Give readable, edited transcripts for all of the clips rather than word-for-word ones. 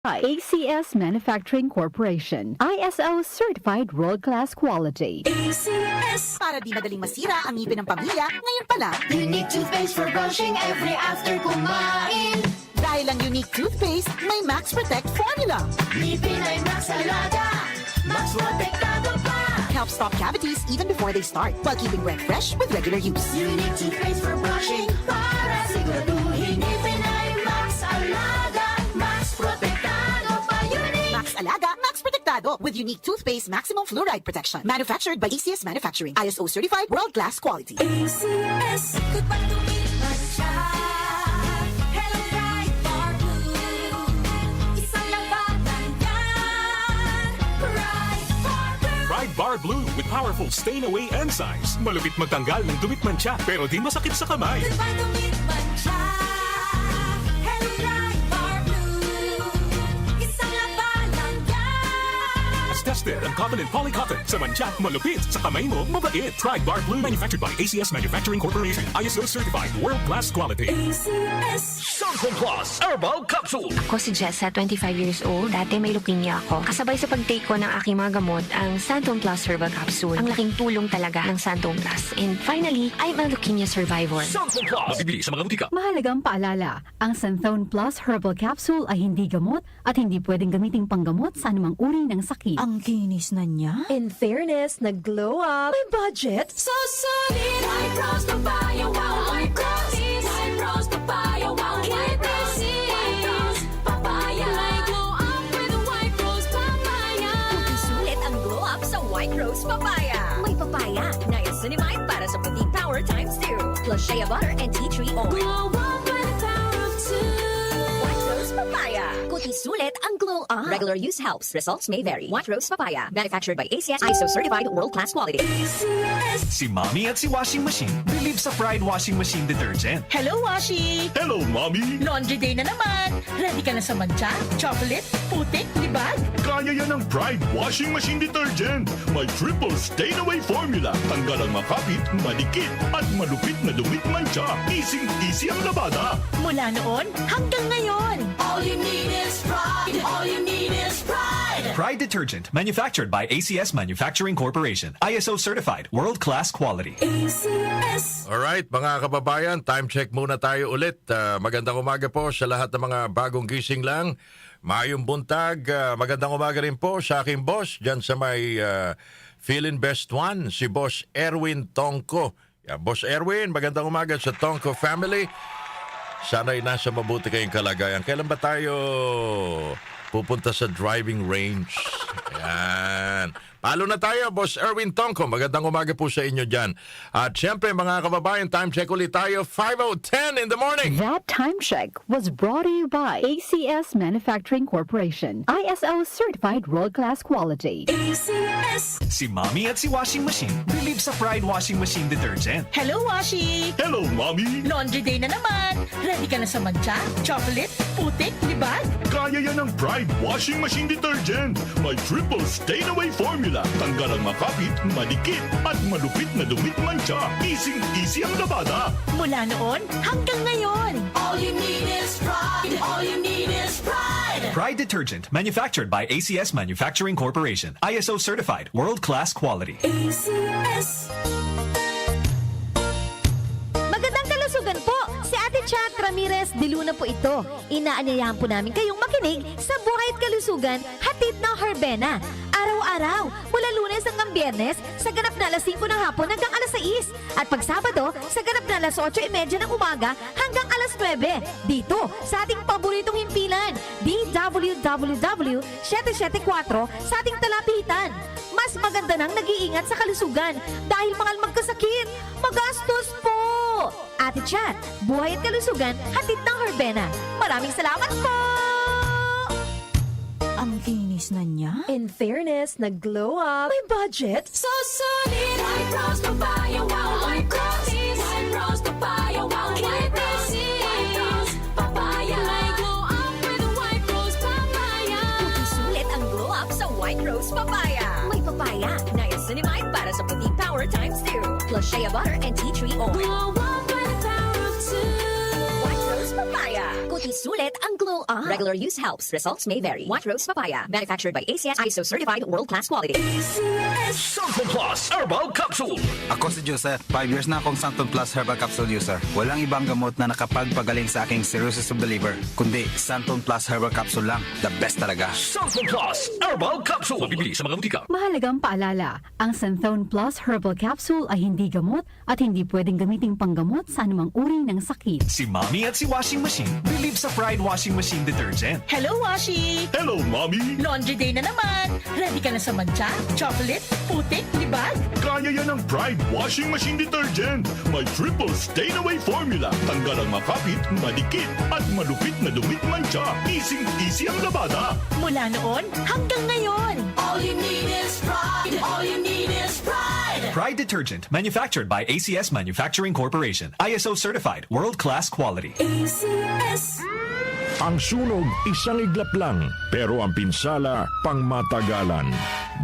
ACS Manufacturing Corporation. ISO certified world-class quality. ACS. Para di madaling masira ang ngipin ng pamilya, ngayon pa lang. Unique toothpaste for brushing every after kumain. Dahil ang unique toothpaste, may Max Protect formula. Ngipin ay Max Alaga, Max Protektado pa. Helps stop cavities even before they start, while keeping breath fresh with regular use. Unique toothpaste for brushing para siguraduhin. Ngipin ay Max Alaga, Max Protektado pa. Unique Max Alaga, Max Protectado with unique toothpaste maximum fluoride protection. Manufactured by ACS Manufacturing. ISO certified world-class quality. ACS. Kapag tumipas siya, Hello Bright Bar Blue. Isang labanan yan, Bright Bar Blue. Pride Bar Blue with powerful stain-away enzymes. Malupit magtanggal ng dumitmantsa pero di masakit sa kamay. Kapag tumipas siya, Hello Bright Bar Blue. Isang labanan yan. As tested ang cotton and polycotton. Sa mantsa, malupit. Sa kamay mo, mabait. Pride Bar Blue. Manufactured by ACS Manufacturing Corporation. ISO certified world-class quality. ACS. Santon Plus Herbal Capsule. Ako si Jessa, 25 years old. Dati may leukemia ako. Kasabay sa pag-take ko ng aking mga gamot, ang Santon Plus Herbal Capsule. Ang laking tulong talaga ng Santon Plus. And finally, I'm a leukemia survivor. Santon Plus. Mabibili sa mga butika. Mahalagang paalala, ang Santhone Plus Herbal Capsule ay hindi gamot at hindi pwedeng gamiting panggamot sa anumang uri ng sakit. Ang kinis na niya. In fairness, nag-glow up. May budget. So solid, White Rose Papaya, wow, White Rose. White Rose Papaya, wow, White Rose. White Rose Papaya. May glow up with a White Rose Papaya. Sulit ang glow up sa White Rose Papaya. May papaya, niacinamide para sa puting power times 2. Plus shea butter and tea tree oil. Glow up with the power of 2. White Rose Papaya. Kuti sulit ang glow up. Regular use helps. Results may vary. White Rose Papaya. Manufactured by ACS. ISO certified world-class quality. Si Mommy at si Washing Machine believe sa Pride Washing Machine Detergent. Hello, Washi! Hello, Mommy! Laundry day na naman! Ready ka na sa mantsa, chocolate, putik, libag? Kaya yan ang Pride Washing Machine Detergent. May triple stain-away formula. Tanggal ang makapit, malikit, at malupit na dumit mantsa. Easy ang labada. Mula noon hanggang ngayon! All you need is pride. All you need is pride. Pride Detergent, manufactured by ACS Manufacturing Corporation. ISO certified, world-class quality. ACS. Alright, mga kababayan, time check muna tayo ulit. Magandang umaga po sa lahat ng mga bagong gising lang. Maayong buntag, magandang umaga rin po sa aking boss, dyan sa may Feeling Best One, si Boss Erwin Tongko. Yeah, Boss Erwin, magandang umaga sa Tongko family. Sana'y nasa mabuti kayong kalagayan. Kailan ba tayo pupunta sa driving range? Ayan. Palo na tayo, Boss Erwin Tongko. Magandang umaga po sa inyo dyan. At syempre, mga kababayan, time check ulit tayo, 5:10 in the morning. That time check was brought to you by ACS Manufacturing Corporation. ISO certified world-class quality. ACS. Si Mommy at si Washing Machine believe sa Pride Washing Machine Detergent. Hello, Washi! Hello, Mommy! Laundry day na naman! Ready ka na sa mantsa, chocolate, putik, libag? Kaya yan ang Pride Washing Machine Detergent. May triple stain-away formula. Tanggal ang makapit, malikit, at malupit na dumit mantsa. Easy ang labada. Mula noon hanggang ngayon! All you need is pride. All you need is pride. Pride Detergent, manufactured by ACS Manufacturing Corporation. ISO certified, world-class quality. ACS. Magandang kalusugan po! Si Ate Chat Ramirez de Luna po ito. Inaanyayahan po namin kayong makinig sa Buhay at Kalusugan, hatid ng Herbena. Araw-araw, mula Lunes hanggang Biyernes, sa ganap na alas 5 ng hapon hanggang alas 6. At pag Sabado, sa ganap na alas 8:30 ng umaga hanggang alas 9. Dito, sa ating paboritong himpilan, DWWW 774 sa ating talapitan. Mas maganda nang nag-iingat sa kalusugan dahil mahal magkasakit. Magastos po! Ate Chat, Buhay at Kalusugan, hatid ng Herbena. Maraming salamat po! Ang kinis na niya. In fairness, nag-glow up. May budget. So solid, White Rose Papaya, wow, White Rose. White Rose Papaya, wow, White Rose. White Rose Papaya. May glow up with a White Rose Papaya. Sulit ang glow up sa White Rose Papaya. May papaya, niacinamide para sa puting power times 2. Plus shea butter and tea tree oil. Glow up with the power of 2. White Rose Papaya. puti sulit ang glow up. Regular use helps. Results may vary. White Rose Papaya. Manufactured by ACS ISO certified world-class quality. Santon Plus Herbal Capsule. Ako si Joseph. 5 years na akong Santon Plus Herbal Capsule user. Walang ibang gamot na nakapagpagaling sa aking cirrhosis of the liver, kundi Santon Plus Herbal Capsule lang. The best talaga. Santon Plus Herbal Capsule. Mabibili sa mga butika. Mahalagang paalala, ang Santhone Plus Herbal Capsule ay hindi gamot at hindi pwedeng gamiting panggamot sa anumang uri ng sakit. Si Mommy at si Washing Machine believe sa Pride Washing Machine Detergent. Hello, Washi! Hello, Mommy. Laundry day na naman. Ready ka na sa mancha, chocolate, putik, libag? Kaya yan ang Pride Washing Machine Detergent. May triple stain-away formula. Tanggal ang makapit, malikit, at malupit na dumit mancha. Easy ang labada. Mula noon hanggang ngayon. All you need is pride. All you need is pride. Pride Detergent, manufactured by ACS Manufacturing Corporation. ISO certified, world-class quality. ACS. Ang sunog, isang iglap lang, pero ang pinsala, pangmatagalan.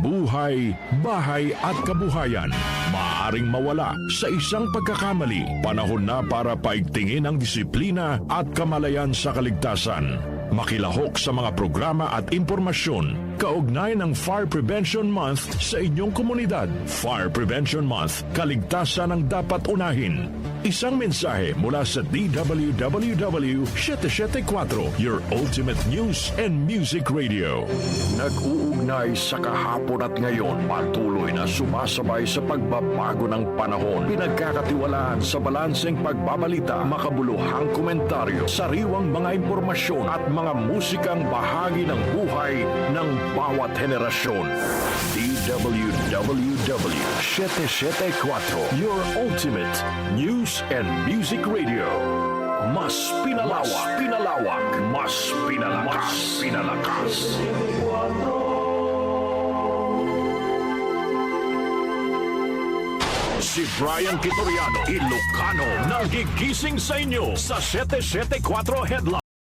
Buhay, bahay at kabuhayan. Maaaring mawala sa isang pagkakamali. Panahon na para paigtingin ang disiplina at kamalayan sa kaligtasan. Makilahok sa mga programa at impormasyon kaugnay ng Fire Prevention Month sa inyong komunidad. Fire Prevention Month, kaligtasan ang dapat unahin. Isang mensahe mula sa DWWW 774, your ultimate news and music radio. Nag-uugnay sa kahapon at ngayon, patuloy na sumasabay sa pagbabago ng panahon. Pinagkakatiwalaan sa balanseng pagbabalita, makabuluhang komentaryo, sariwang mga impormasyon at mga musikang bahagi ng buhay ng bawat henerasyon. DWWW 774, your ultimate news and music radio. Mas pinalawak, mas pinalakas. Si Brian Kitoriano, Ilocano, nagigising sa inyo sa 774 Headline.